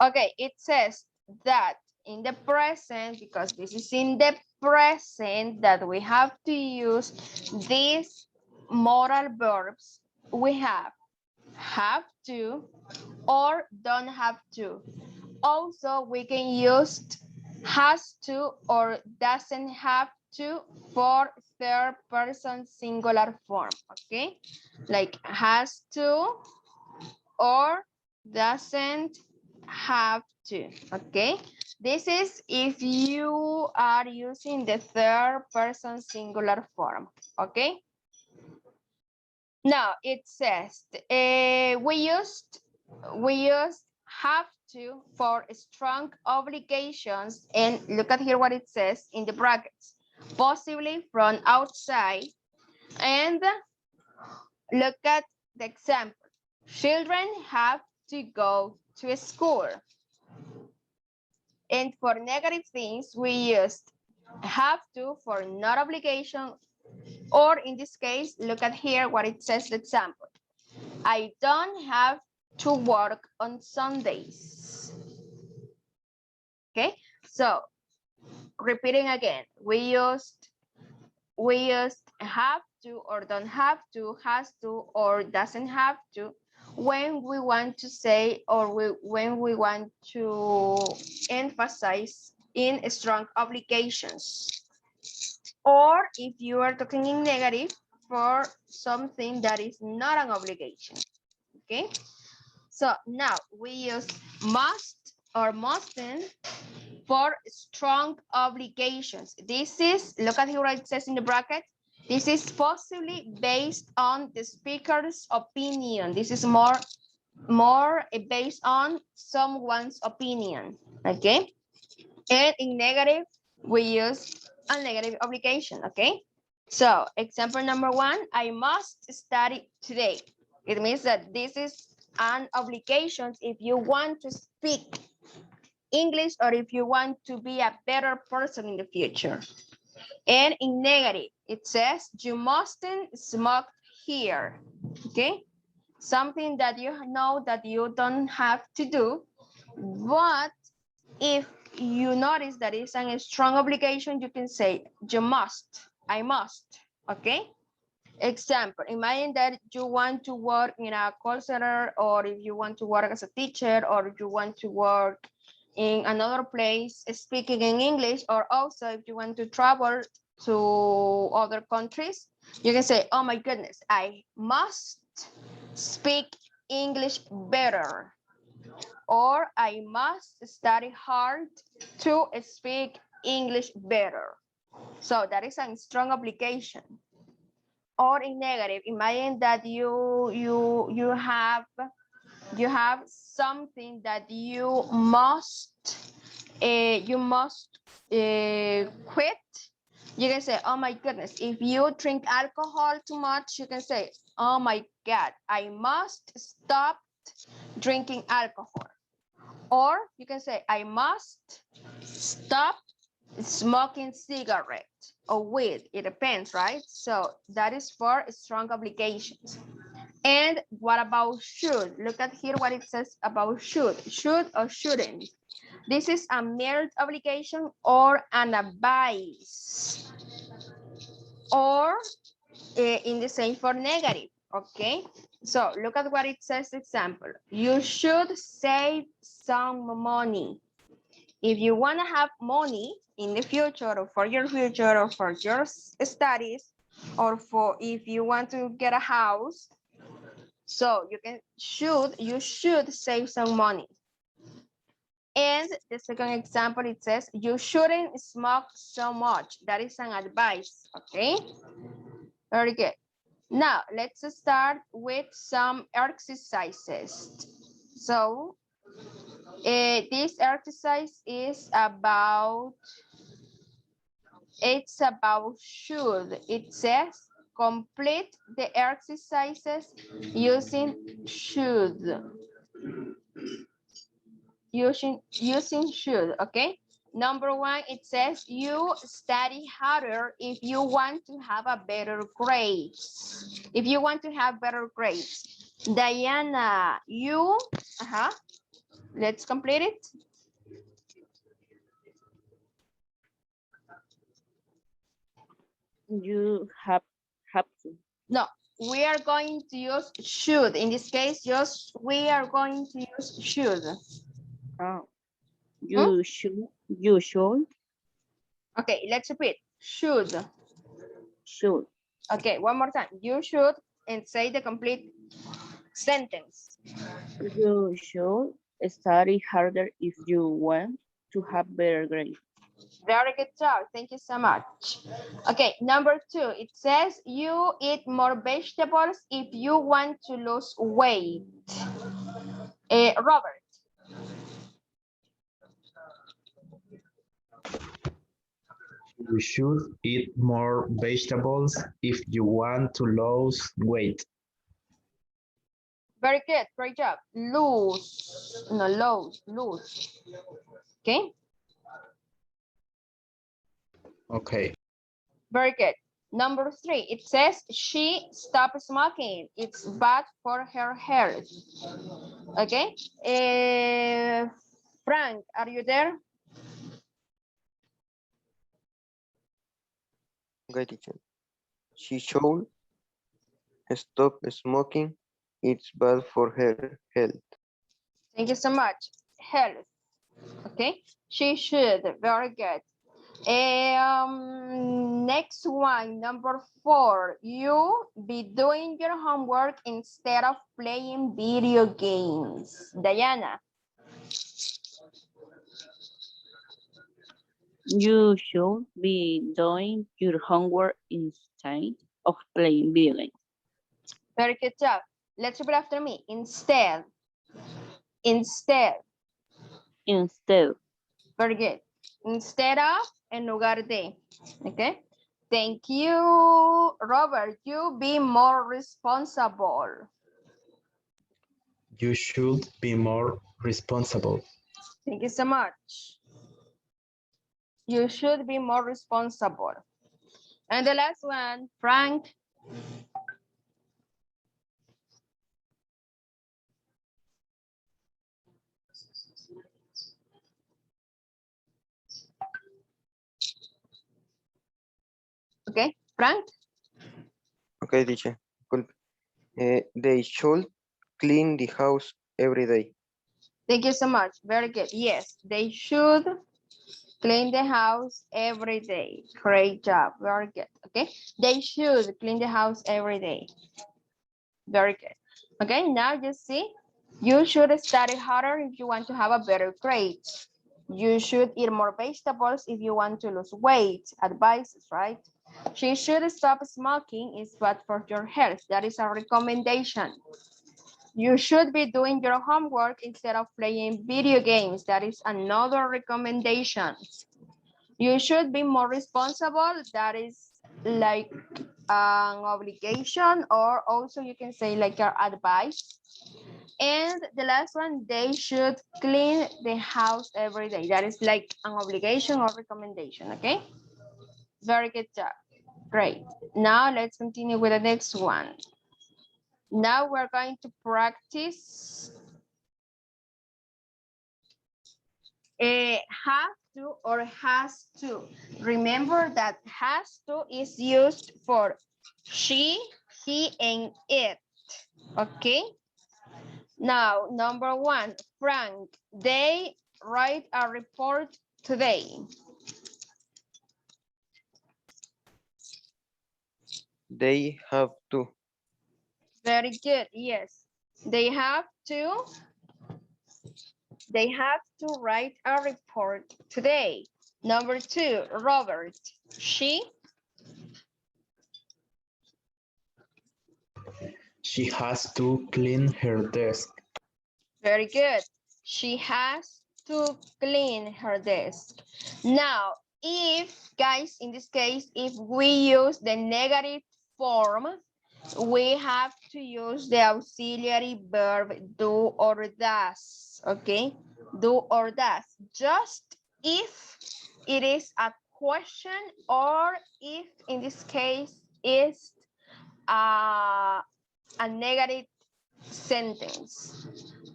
Okay, it says that in the present, because this is in the present, that we have to use these modal verbs. We have to, or don't have to. Also, we can use has to or doesn't have to for third person singular form, okay? Like has to or doesn't have to, okay? This is if you are using the third person singular form, okay? Now it says we used have to for strong obligations, and look at here what it says in the brackets, possibly from outside, and look at the example. Children have to go to school. And for negative things, we used have to for not obligation, or in this case, look at here what it says, the example. I don't have to work on Sundays. Okay, so repeating again, we used have to or don't have to, has to or doesn't have to when we want to say or when we want to emphasize in strong obligations, or if you are talking in negative for something that is not an obligation. Okay, so now we use must or mustn't for strong obligations. This is, look at here it says in the bracket, this is possibly based on the speaker's opinion. This is more based on someone's opinion, okay? And in negative, we use a negative obligation, okay? So example number 1, I must study today. It means that this is an obligation if you want to speak English or if you want to be a better person in the future. And in negative, it says you mustn't smoke here, okay? Something that you know that you don't have to do, but if you notice that it's a strong obligation, you can say you must, I must, okay? Example, imagine that you want to work in a call center, or if you want to work as a teacher, or if you want to work in another place speaking in English, or also if you want to travel to other countries, you can say, oh my goodness, I must speak English better, or I must study hard to speak English better. So that is a strong obligation. Or in negative, imagine that you have something that you must quit. You can say, oh my goodness, if you drink alcohol too much, you can say, oh my God, I must stop drinking alcohol. Or you can say, I must stop smoking cigarette or weed. It depends, right? So that is for strong obligations. And what about should? Look at here what it says about should. Should or shouldn't. This is a mere obligation or an advice. Or in the same for negative, okay? So look at what it says, example. You should save some money. If you want to have money in the future, or for your future, or for your studies, or for if you want to get a house, so you should save some money. And the second example, it says you shouldn't smoke so much. That is an advice, okay? Very good. Now let's start with some exercises. So this exercise is about, it's about should. It says complete the exercises using should. Using should, okay? Number 1, it says you study harder if you want to have a better grades. If you want to have better grades. Diana, you, Let's complete it. You have to. No, we are going to use should. In this case, just we are going to use should. Oh, Hmm? you should Okay, let's repeat. Should. should Okay, one more time. You should and say the complete sentence. you should study harder if you want to have better grades. Very good job. Thank you so much. Okay, number 2. It says you eat more vegetables if you want to lose weight. Robert. You should eat more vegetables if you want to lose weight. Very good. Great job. Lose. No, lose. Okay. Okay. Very good. Number 3. It says she stopped smoking. It's bad for her health. Okay. Frank, are you there? Okay, teacher. She should stop smoking. It's bad for her health. Thank you so much. Health. Okay. She should. Very good. Next one, number 4. You be doing your homework instead of playing video games. Diana. You should be doing your homework instead of playing video games. Very good job. Let's repeat after me. Instead. Instead. Instead, Very good. Instead of, en lugar de. Okay. Thank you, Robert. You be more responsible. You should be more responsible. Thank you so much. You should be more responsible. And the last one, Frank. Okay, Frank. Okay, teacher. Disculpe. They should clean the house every day. Thank you so much. Very good. Yes, they should clean the house every day. Great job. Very good. Okay, they should clean the house every day. Very good. Okay, now you see, you should study harder if you want to have a better grade. You should eat more vegetables if you want to lose weight. Advices, right? She should stop smoking. It's bad for your health. That is a recommendation. You should be doing your homework instead of playing video games. That is another recommendation. You should be more responsible. That is like an obligation, or also you can say like your advice. And the last one, they should clean the house every day. That is like an obligation or recommendation, okay? Very good job. Great. Now let's continue with the next one. Now we're going to practice have to or has to. Remember that has to is used for she, he, and it. Okay. Now, number 1, Frank, they write a report today. They have to. Very good. Yes, they have to write a report today. Number 2, Robert, she She has to clean her desk. very good. She has to clean her desk. Now, if, guys, in this case, if we use the negative form, we have to use the auxiliary verb do or does, okay? Do or does, just if it is a question or if, in this case, is a negative sentence.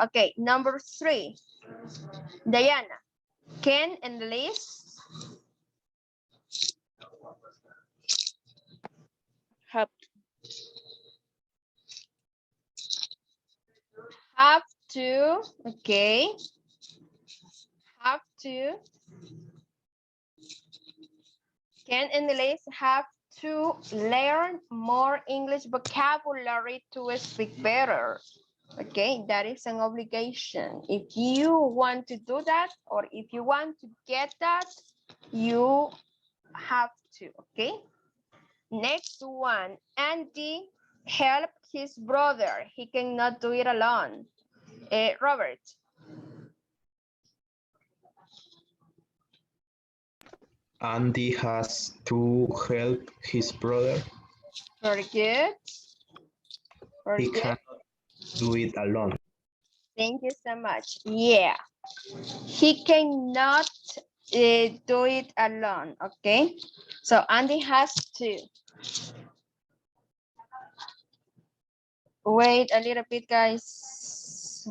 Okay, number 3. Diana, can and Liz Have have to, okay, have to, can and Liz have to learn more English vocabulary to speak better. Okay, that is an obligation. If you want to do that, or if you want to get that, you have to, okay? Next one, Andy helped his brother. He cannot do it alone. Robert. Andy has to help his brother. Very good. Very He good. cannot do it alone. Thank you so much. Yeah, he cannot do it alone, okay? So Andy has to. Wait a little bit, guys.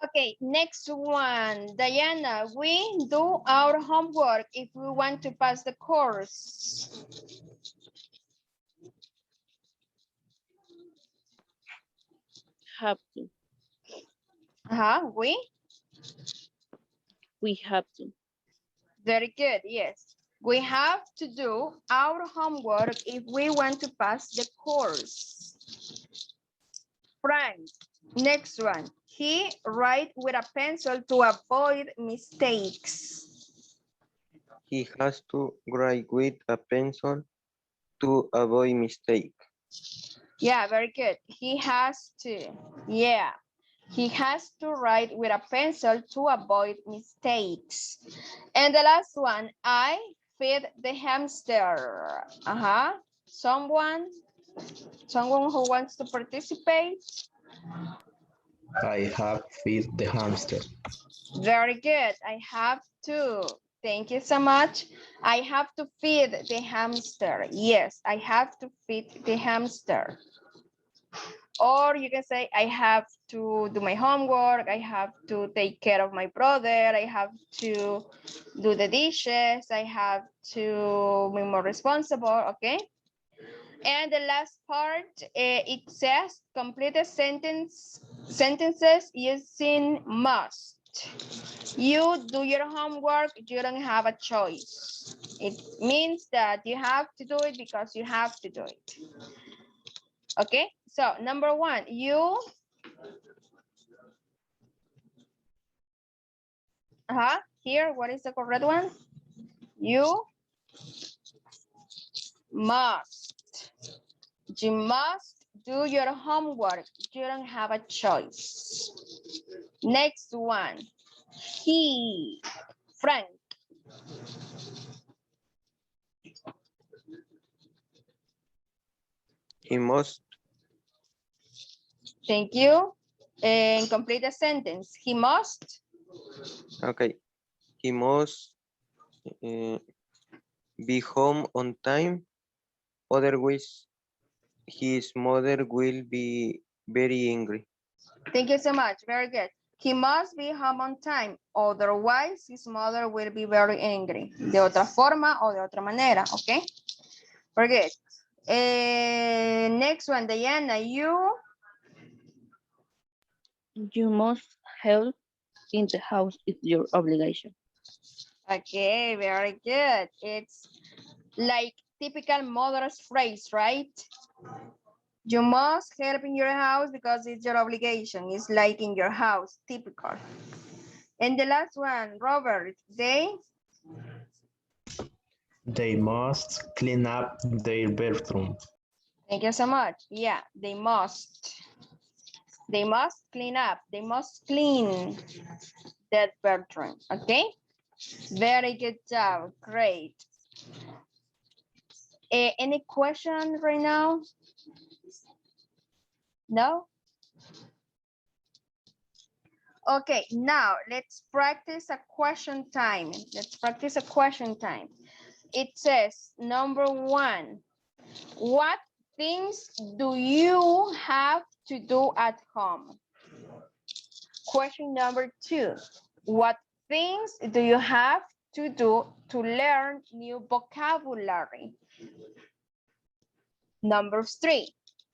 Okay, next one. Diana, we do our homework if we want to pass the course. to. We? We have to. Very good, yes. We have to do our homework if we want to pass the course. Frank, next one. He write with a pencil to avoid mistakes. He has to write with a pencil to avoid mistake. Yeah, very good. He has to. Yeah. He has to write with a pencil to avoid mistakes. And the last one, I feed the hamster. Someone who wants to participate? I have feed the hamster. Very good. I have to. Thank you so much. I have to feed the hamster. Yes, I have to feed the hamster. Or you can say, I have to do my homework. I have to take care of my brother. I have to do the dishes. I have to be more responsible, okay? And the last part, it says complete a sentences using must. You do your homework, you don't have a choice. It means that you have to do it because you have to do it. Okay, so number 1, you here, what is the correct one? You must. You must do your homework. You don't have a choice. Next one. He, Frank. He must, Thank you. And complete the sentence. He must. okay. He must be home on time. Otherwise, his mother will be very angry. Thank you so much. Very good. He must be home on time. Otherwise, his mother will be very angry. De otra forma o de otra manera. Okay. Very good. Next one, Diana, you. You must help in the house. It's your obligation. Okay, very good. It's like typical mother's phrase, right? You must help in your house because it's your obligation. It's like in your house, typical. And the last one, Robert, They must clean up their bedroom. thank you so much. Yeah, they must. They must clean up. They must clean that bedroom, okay? Very good job, great. Any question right now? No? Okay, now let's practice a question time. Let's practice a question time. It says, number 1, what things do you have to do at home? Question number 2, what things do you have to do to learn new vocabulary? Number 3,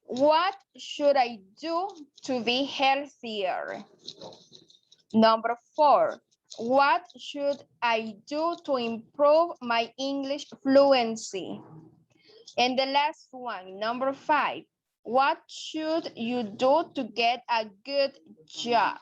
what should I do to be healthier? Number 4, what should I do to improve my English fluency? And the last one, number 5, what should you do to get a good job?